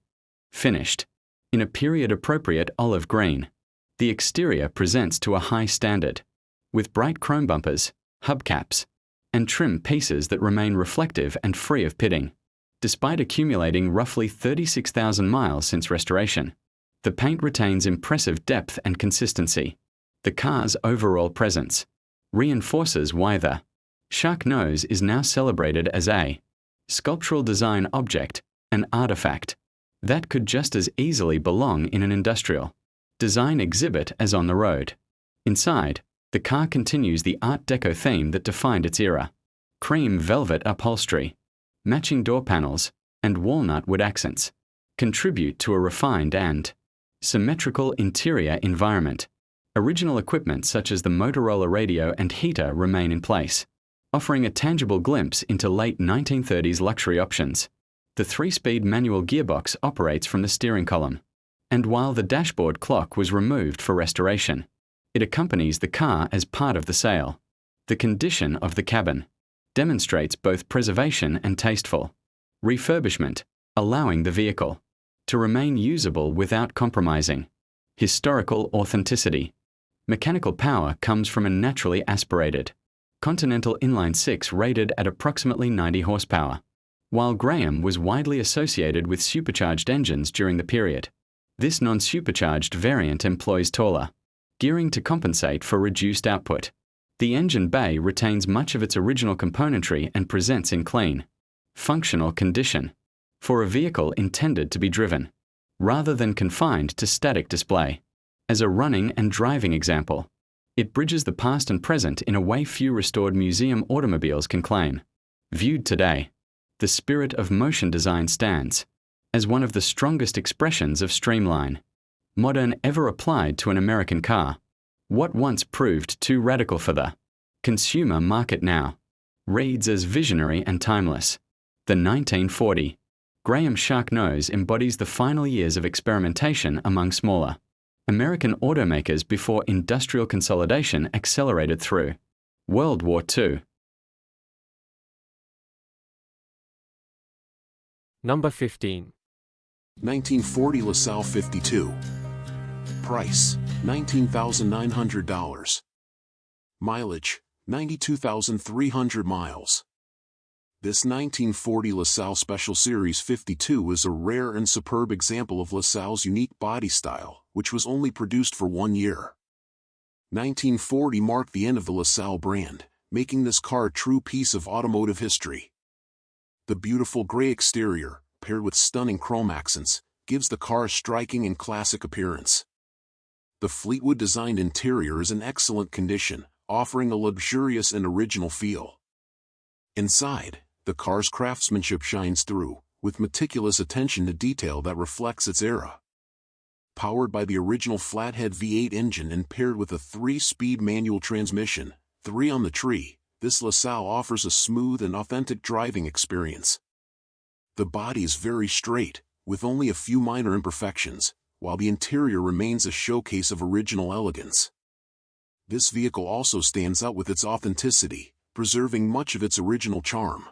Speaker 3: Finished in a period-appropriate olive green, the exterior presents to a high standard, with bright chrome bumpers, hubcaps, and trim pieces that remain reflective and free of pitting. Despite accumulating roughly 36,000 miles since restoration, the paint retains impressive depth and consistency. The car's overall presence reinforces why the sharknose is now celebrated as a sculptural design object, an artifact that could just as easily belong in an industrial design exhibit as on the road. Inside, the car continues the Art Deco theme that defined its era. Cream velvet upholstery, matching door panels, and walnut wood accents contribute to a refined and symmetrical interior environment. Original equipment such as the Motorola radio and heater remain in place, offering a tangible glimpse into late 1930s luxury options. The 3-speed manual gearbox operates from the steering column, and while the dashboard clock was removed for restoration, it accompanies the car as part of the sale. The condition of the cabin demonstrates both preservation and tasteful refurbishment, allowing the vehicle to remain usable without compromising historical authenticity. Mechanical power comes from a naturally aspirated Continental Inline-6 rated at approximately 90 horsepower. While Graham was widely associated with supercharged engines during the period, this non-supercharged variant employs taller gearing to compensate for reduced output. The engine bay retains much of its original componentry and presents in clean, functional condition for a vehicle intended to be driven, rather than confined to static display. As a running and driving example, it bridges the past and present in a way few restored museum automobiles can claim. Viewed today, the spirit of motion design stands as one of the strongest expressions of streamline modern ever applied to an American car. What once proved too radical for the consumer market now reads as visionary and timeless. The 1940 Graham Sharknose embodies the final years of experimentation among smaller American automakers before industrial consolidation accelerated through World War II.
Speaker 1: Number 15.
Speaker 2: 1940 LaSalle 52. Price, $19,900. Mileage, 92,300 miles. This 1940 LaSalle Special Series 52 is a rare and superb example of LaSalle's unique body style, which was only produced for 1 year. 1940 marked the end of the LaSalle brand, making this car a true piece of automotive history. The beautiful gray exterior, paired with stunning chrome accents, gives the car a striking and classic appearance. The Fleetwood-designed interior is in excellent condition, offering a luxurious and original feel. Inside, the car's craftsmanship shines through, with meticulous attention to detail that reflects its era. Powered by the original flathead V8 engine and paired with a 3-speed manual transmission, 3 on the tree, this LaSalle offers a smooth and authentic driving experience. The body is very straight, with only a few minor imperfections, while the interior remains a showcase of original elegance. This vehicle also stands out with its authenticity, preserving much of its original charm.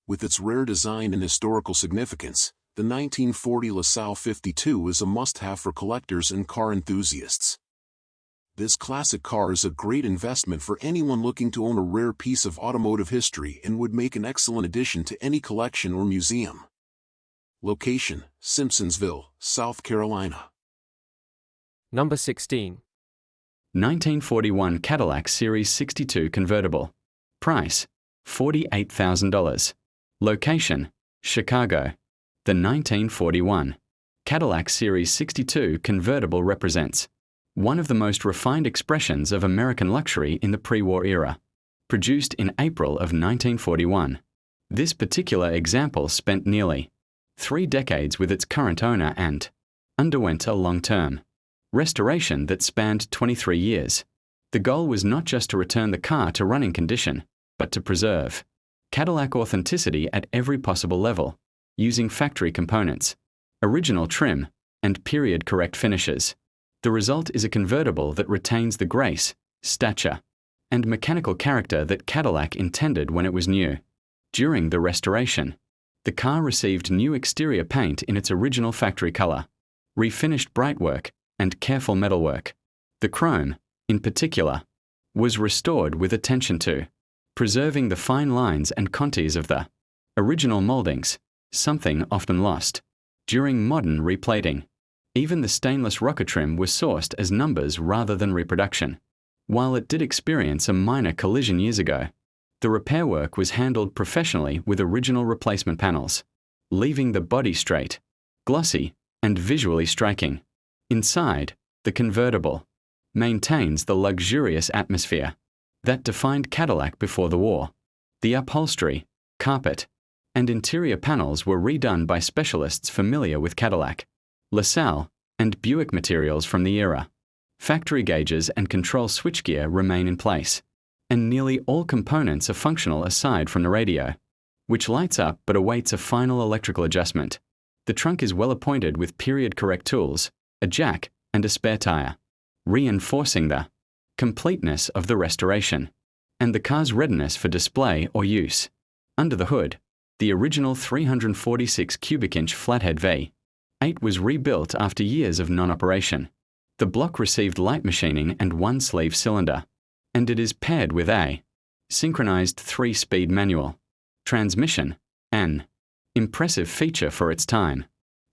Speaker 2: With its rare design and historical significance, the 1940 LaSalle 52 is a must-have for collectors and car enthusiasts. This classic car is a great investment for anyone looking to own a rare piece of automotive history and would make an excellent addition to any collection or museum. Location, Simpsonsville, South Carolina.
Speaker 1: Number 16.
Speaker 3: 1941 Cadillac Series 62 Convertible. Price, $48,000. Location, Chicago. The 1941 Cadillac Series 62 convertible represents one of the most refined expressions of American luxury in the pre-war era, produced in April of 1941. This particular example spent nearly 3 decades with its current owner and underwent a long-term restoration that spanned 23 years. The goal was not just to return the car to running condition, but to preserve Cadillac authenticity at every possible level, using factory components, original trim, and period-correct finishes. The result is a convertible that retains the grace, stature, and mechanical character that Cadillac intended when it was new. During the restoration, the car received new exterior paint in its original factory color, refinished brightwork, and careful metalwork. The chrome, in particular, was restored with attention to preserving the fine lines and contours of the original moldings, something often lost during modern replating. Even the stainless rocker trim was sourced as numbers rather than reproduction. While it did experience a minor collision years ago, the repair work was handled professionally with original replacement panels, leaving the body straight, glossy, and visually striking. Inside, the convertible maintains the luxurious atmosphere that defined Cadillac before the war. The upholstery, carpet, and interior panels were redone by specialists familiar with Cadillac, LaSalle, and Buick materials from the era. Factory gauges and control switchgear remain in place, and nearly all components are functional aside from the radio, which lights up but awaits a final electrical adjustment. The trunk is well appointed with period-correct tools, a jack, and a spare tire, reinforcing the completeness of the restoration and the car's readiness for display or use. Under the hood, the original 346 cubic inch flathead V8 was rebuilt after years of non-operation. The block received light machining and one sleeve cylinder, and it is paired with a synchronized 3-speed manual transmission, an impressive feature for its time.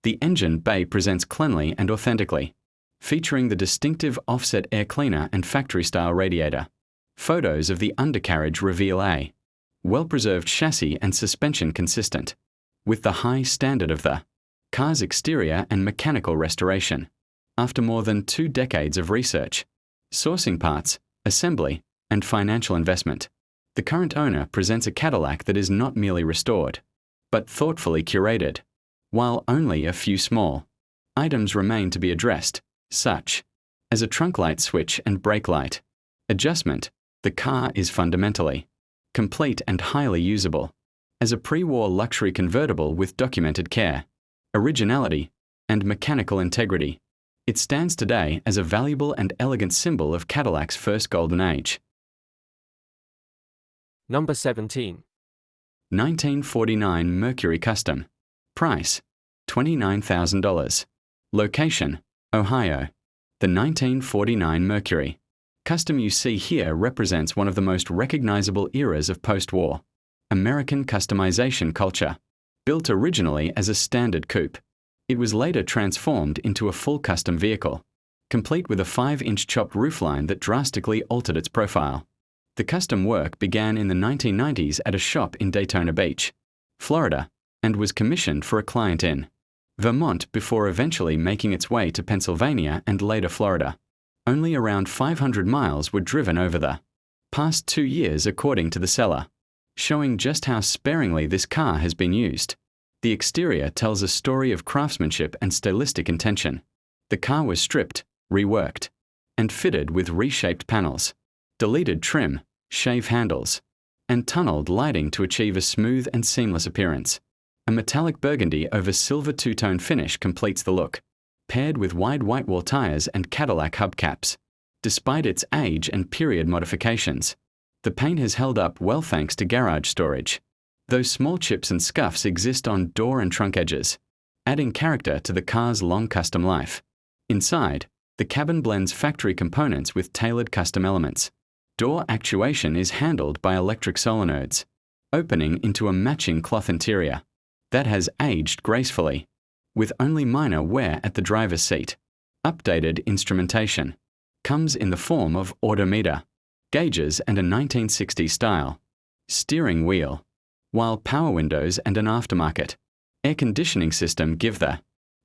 Speaker 3: The engine bay presents cleanly and authentically, featuring the distinctive offset air cleaner and factory-style radiator. Photos of the undercarriage reveal a well-preserved chassis and suspension consistent with the high standard of the car's exterior and mechanical restoration. After more than 2 decades of research, sourcing parts, assembly, and financial investment, the current owner presents a Cadillac that is not merely restored, but thoughtfully curated. While only a few small items remain to be addressed, such as a trunk light switch and brake light adjustment, the car is fundamentally complete and highly usable. As a pre-war luxury convertible with documented care, originality, and mechanical integrity, it stands today as a valuable and elegant symbol of Cadillac's first golden age.
Speaker 1: Number 17.
Speaker 3: 1949 Mercury Custom. Price, $29,000. Location, Ohio. The 1949 Mercury Custom you see here represents one of the most recognizable eras of post-war American customization culture. Built originally as a standard coupe, it was later transformed into a full custom vehicle, complete with a 5-inch chopped roofline that drastically altered its profile. The custom work began in the 1990s at a shop in Daytona Beach, Florida, and was commissioned for a client in Vermont before eventually making its way to Pennsylvania and later Florida. Only around 500 miles were driven over the past 2 years according to the seller, showing just how sparingly this car has been used. The exterior tells a story of craftsmanship and stylistic intention. The car was stripped, reworked, and fitted with reshaped panels, deleted trim, shave handles, and tunneled lighting to achieve a smooth and seamless appearance. A metallic burgundy over silver two-tone finish completes the look, paired with wide whitewall tires and Cadillac hubcaps. Despite its age and period modifications, the paint has held up well thanks to garage storage, though small chips and scuffs exist on door and trunk edges, adding character to the car's long custom life. Inside, the cabin blends factory components with tailored custom elements. Door actuation is handled by electric solenoids, opening into a matching cloth interior that has aged gracefully, with only minor wear at the driver's seat. Updated instrumentation comes in the form of odometer, gauges, and a 1960s style steering wheel. while power windows and an aftermarket air conditioning system give the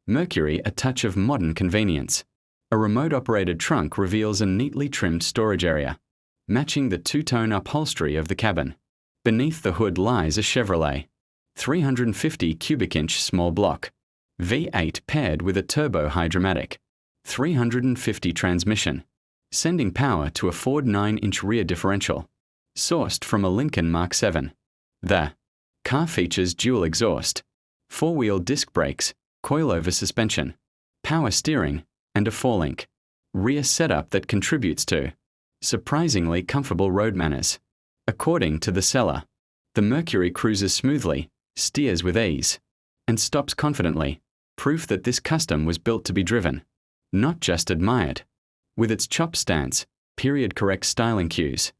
Speaker 3: Mercury a touch of modern convenience. A remote-operated trunk reveals a neatly trimmed storage area, matching the two-tone upholstery of the cabin. Beneath the hood lies a Chevrolet 350 cubic-inch small block V8 paired with a turbo hydromatic 350 transmission, sending power to a Ford 9-inch rear differential, sourced from a Lincoln Mark 7. The car features dual exhaust, four-wheel disc brakes, coilover suspension, power steering, and a 4-link rear setup that contributes to surprisingly comfortable road manners. According to the seller, the Mercury cruises smoothly, steers with ease, and stops confidently, proof that this Kustom was built to be driven, not just admired. With its chop stance, period-correct styling cues,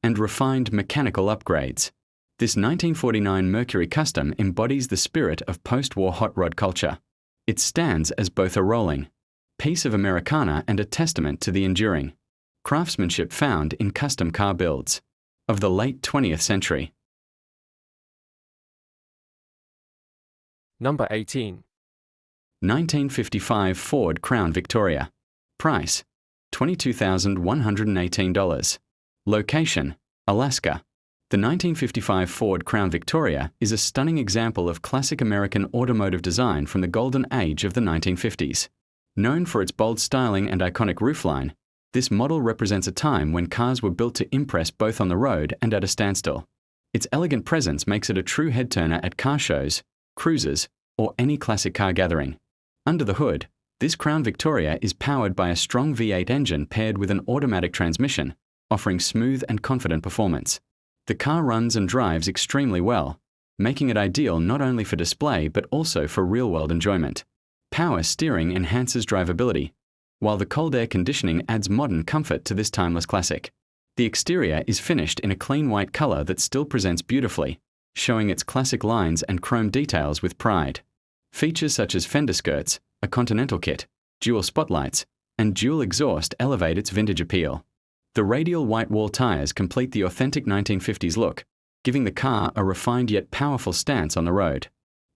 Speaker 3: and refined mechanical upgrades, this 1949 Mercury Kustom embodies the spirit of post-war hot rod culture. It stands as both a rolling piece of Americana and a testament to the enduring craftsmanship found in custom car builds of the late 20th century.
Speaker 1: Number 18.
Speaker 3: 1955 Ford Crown Victoria. Price, $22,118. Location, Alaska. The 1955 Ford Crown Victoria is a stunning example of classic American automotive design from the golden age of the 1950s. Known for its bold styling and iconic roofline, this model represents a time when cars were built to impress both on the road and at a standstill. Its elegant presence makes it a true head-turner at car shows, cruises, or any classic car gathering. Under the hood, this Crown Victoria is powered by a strong V8 engine paired with an automatic transmission, offering smooth and confident performance. The car runs and drives extremely well, making it ideal not only for display but also for real-world enjoyment. Power steering enhances drivability, while the cold air conditioning adds modern comfort to this timeless classic. The exterior is finished in a clean white color that still presents beautifully, showing its classic lines and chrome details with pride. Features such as fender skirts, a Continental kit, dual spotlights, and dual exhaust elevate its vintage appeal. The radial white wall tires complete the authentic 1950s look, giving the car a refined yet powerful stance on the road.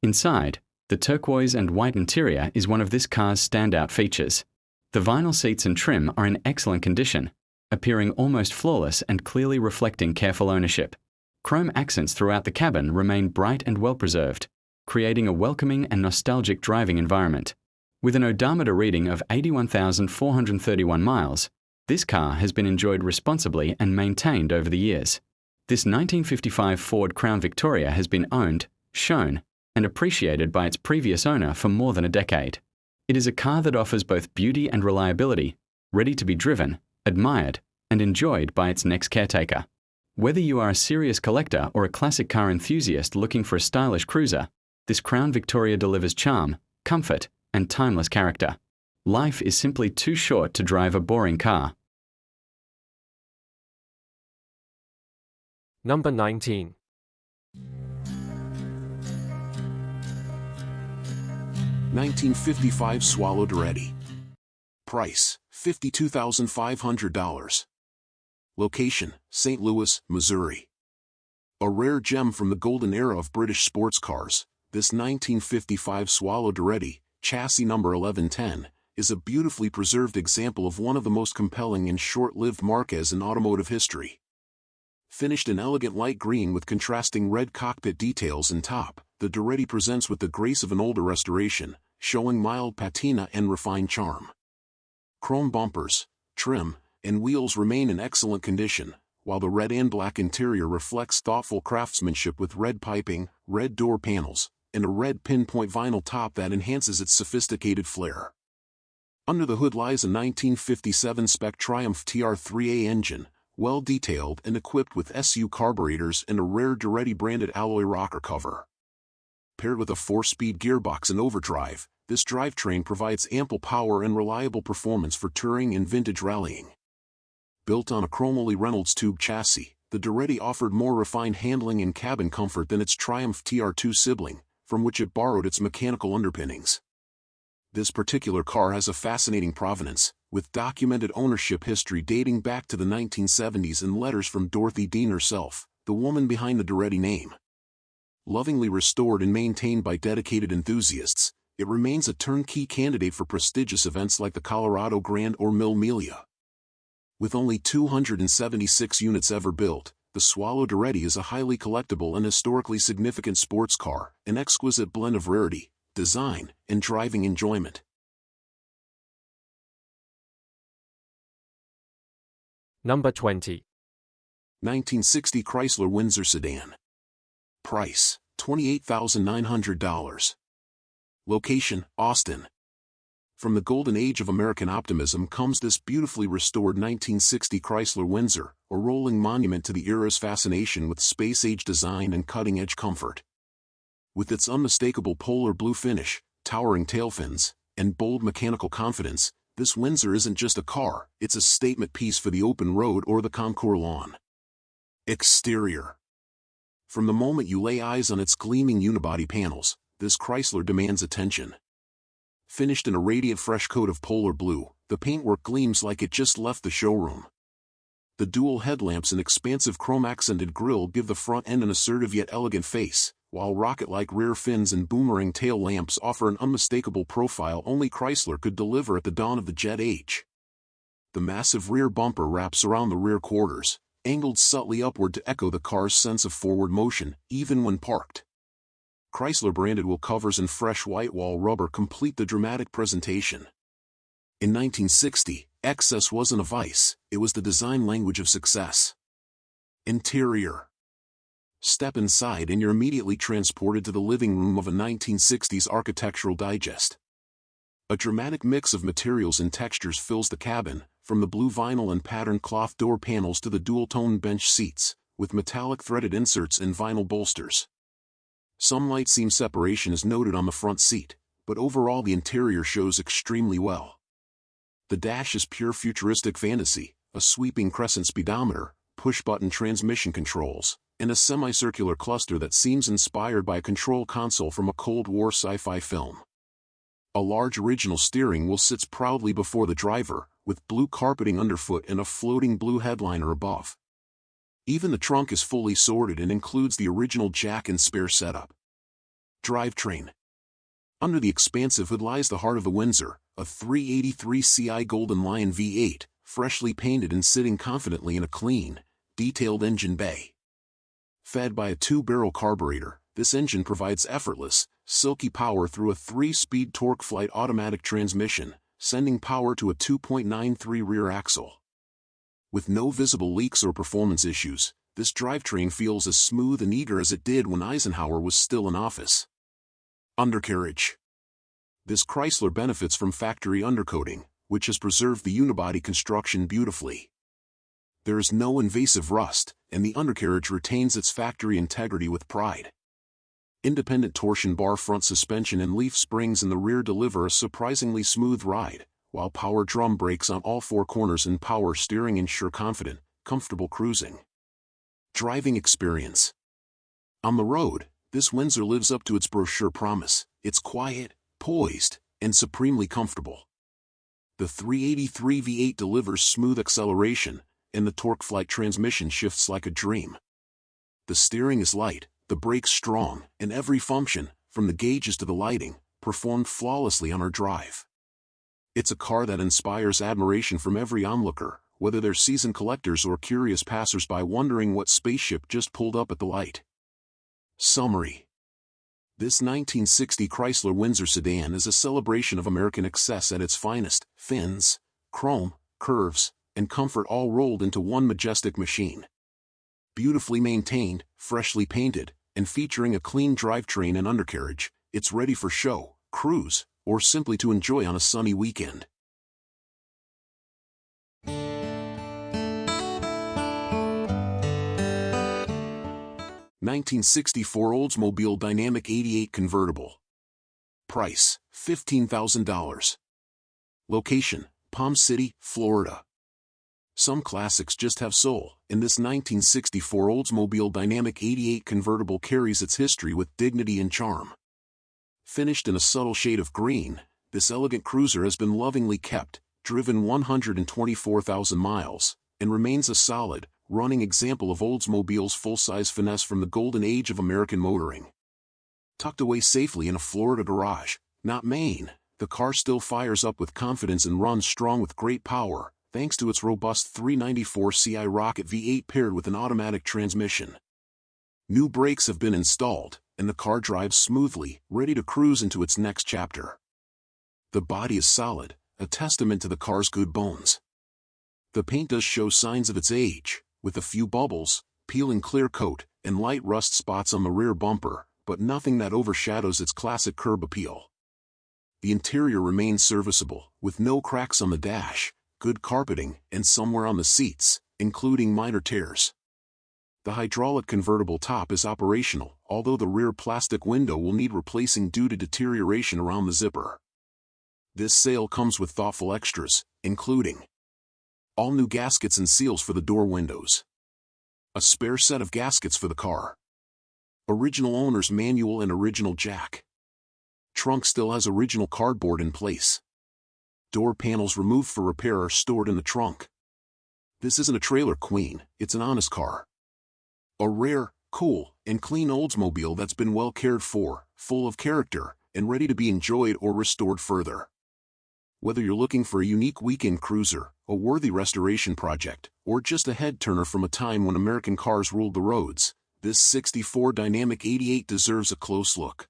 Speaker 3: Inside, the turquoise and white interior is one of this car's standout features. The vinyl seats and trim are in excellent condition, appearing almost flawless and clearly reflecting careful ownership. Chrome accents throughout the cabin remain bright and well-preserved, creating a welcoming and nostalgic driving environment. With an odometer reading of 81,431 miles, this car has been enjoyed responsibly and maintained over the years. This 1955 Ford Crown Victoria has been owned, shown, and appreciated by its previous owner for more than a decade. It is a car that offers both beauty and reliability, ready to be driven, admired, and enjoyed by its next caretaker. Whether you are a serious collector or a classic car enthusiast looking for a stylish cruiser, this Crown Victoria delivers charm, comfort, and timeless character. Life is simply too short to drive a boring car.
Speaker 1: Number 19.
Speaker 2: 1955 Swallow Doretti. Price, $52,500. Location, St. Louis, Missouri. A rare gem from the golden era of British sports cars, this 1955 Swallow Doretti, chassis number 1110, is a beautifully preserved example of one of the most compelling and short-lived marques in automotive history. Finished in elegant light green with contrasting red cockpit details and top, the Doretti presents with the grace of an older restoration, showing mild patina and refined charm. Chrome bumpers, trim, and wheels remain in excellent condition, while the red and black interior reflects thoughtful craftsmanship with red piping, red door panels, and a red pinpoint vinyl top that enhances its sophisticated flair. Under the hood lies a 1957 spec Triumph TR3A engine, well detailed and equipped with SU carburetors and a rare Doretti branded alloy rocker cover. Paired with a 4-speed gearbox and overdrive, this drivetrain provides ample power and reliable performance for touring and vintage rallying. Built on a chromoly Reynolds tube chassis, the Doretti offered more refined handling and cabin comfort than its Triumph TR2 sibling, from which it borrowed its mechanical underpinnings. This particular car has a fascinating provenance, with documented ownership history dating back to the 1970s and letters from Dorothy Dean herself, the woman behind the Doretti name. Lovingly restored and maintained by dedicated enthusiasts, it remains a turnkey candidate for prestigious events like the Colorado Grand or Mille Miglia. With only 276 units ever built, the Swallow Doretti is a highly collectible and historically significant sports car, an exquisite blend of rarity, design, and driving enjoyment.
Speaker 1: Number 20.
Speaker 2: 1960 Chrysler Windsor Sedan. Price, $28,900. Location, Austin. From the golden age of American optimism comes this beautifully restored 1960 Chrysler Windsor, a rolling monument to the era's fascination with space-age design and cutting-edge comfort. With its unmistakable polar blue finish, towering tail fins, and bold mechanical confidence, this Windsor isn't just a car, it's a statement piece for the open road or the concours lawn. Exterior. From the moment you lay eyes on its gleaming unibody panels, this Chrysler demands attention. Finished in a radiant fresh coat of polar blue, the paintwork gleams like it just left the showroom. The dual headlamps and expansive chrome-accented grille give the front end an assertive yet elegant face, while rocket-like rear fins and boomerang tail lamps offer an unmistakable profile only Chrysler could deliver at the dawn of the jet age. The massive rear bumper wraps around the rear quarters, angled subtly upward to echo the car's sense of forward motion, even when parked. Chrysler-branded wheel covers and fresh white wall rubber complete the dramatic presentation. In 1960, excess wasn't a vice, it was the design language of success. Interior. Step inside and you're immediately transported to the living room of a 1960s architectural digest. A dramatic mix of materials and textures fills the cabin, from the blue vinyl and patterned cloth door panels to the dual-tone bench seats, with metallic threaded inserts and vinyl bolsters. Some light seam separation is noted on the front seat, but overall the interior shows extremely well. The dash is pure futuristic fantasy, a sweeping crescent speedometer, push-button transmission controls, and a semicircular cluster that seems inspired by a control console from a Cold War sci-fi film. A large original steering wheel sits proudly before the driver, with blue carpeting underfoot and a floating blue headliner above. Even the trunk is fully sorted and includes the original jack and spare setup. Drivetrain. Under the expansive hood lies the heart of the Windsor, a 383 Ci Golden Lion V8, freshly painted and sitting confidently in a clean, detailed engine bay. Fed by a 2-barrel carburetor, this engine provides effortless, silky power through a 3-speed torque-flight automatic transmission, sending power to a 2.93 rear axle. With no visible leaks or performance issues, this drivetrain feels as smooth and eager as it did when Eisenhower was still in office. Undercarriage. This Chrysler benefits from factory undercoating, which has preserved the unibody construction beautifully. There is no invasive rust, and the undercarriage retains its factory integrity with pride. Independent torsion bar front suspension and leaf springs in the rear deliver a surprisingly smooth ride, while power drum brakes on all 4 corners and power steering ensure confident, comfortable cruising. Driving experience. On the road, this Windsor lives up to its brochure promise. It's quiet, poised, and supremely comfortable. The 383 V8 delivers smooth acceleration, and the torque-flight transmission shifts like a dream. The steering is light, the brakes strong, and every function, from the gauges to the lighting, performed flawlessly on our drive. It's a car that inspires admiration from every onlooker, whether they're seasoned collectors or curious passers-by wondering what spaceship just pulled up at the light. Summary. This 1960 Chrysler Windsor sedan is a celebration of American excess at its finest: fins, chrome, curves, and comfort all rolled into one majestic machine. Beautifully maintained, freshly painted, and featuring a clean drivetrain and undercarriage, it's ready for show, cruise, or simply to enjoy on a sunny weekend. (1964) Oldsmobile Dynamic 88 Convertible. Price, $15,000. Location, Palm City, Florida. Some classics just have soul, and this 1964 Oldsmobile Dynamic 88 Convertible carries its history with dignity and charm. Finished in a subtle shade of green, this elegant cruiser has been lovingly kept, driven 124,000 miles, and remains a solid, running example of Oldsmobile's full-size finesse from the golden age of American motoring. Tucked away safely in a Florida garage, not Maine, the car still fires up with confidence and runs strong with great power, thanks to its robust 394 Ci rocket V8 paired with an automatic transmission. New brakes have been installed, and the car drives smoothly, ready to cruise into its next chapter. The body is solid, a testament to the car's good bones. The paint does show signs of its age, with a few bubbles, peeling clear coat, and light rust spots on the rear bumper, but nothing that overshadows its classic curb appeal. The interior remains serviceable, with no cracks on the dash, good carpeting, and somewhere on the seats, including minor tears. The hydraulic convertible top is operational, although the rear plastic window will need replacing due to deterioration around the zipper. This sale comes with thoughtful extras, including all new gaskets and seals for the door windows, a spare set of gaskets for the car, original owner's manual and original jack. Trunk still has original cardboard in place. Door panels removed for repair are stored in the trunk. This isn't a trailer queen, it's an honest car. A rare, cool, and clean Oldsmobile that's been well cared for, full of character, and ready to be enjoyed or restored further. Whether you're looking for a unique weekend cruiser, a worthy restoration project, or just a head-turner from a time when American cars ruled the roads, this '64 Dynamic 88 deserves a close look.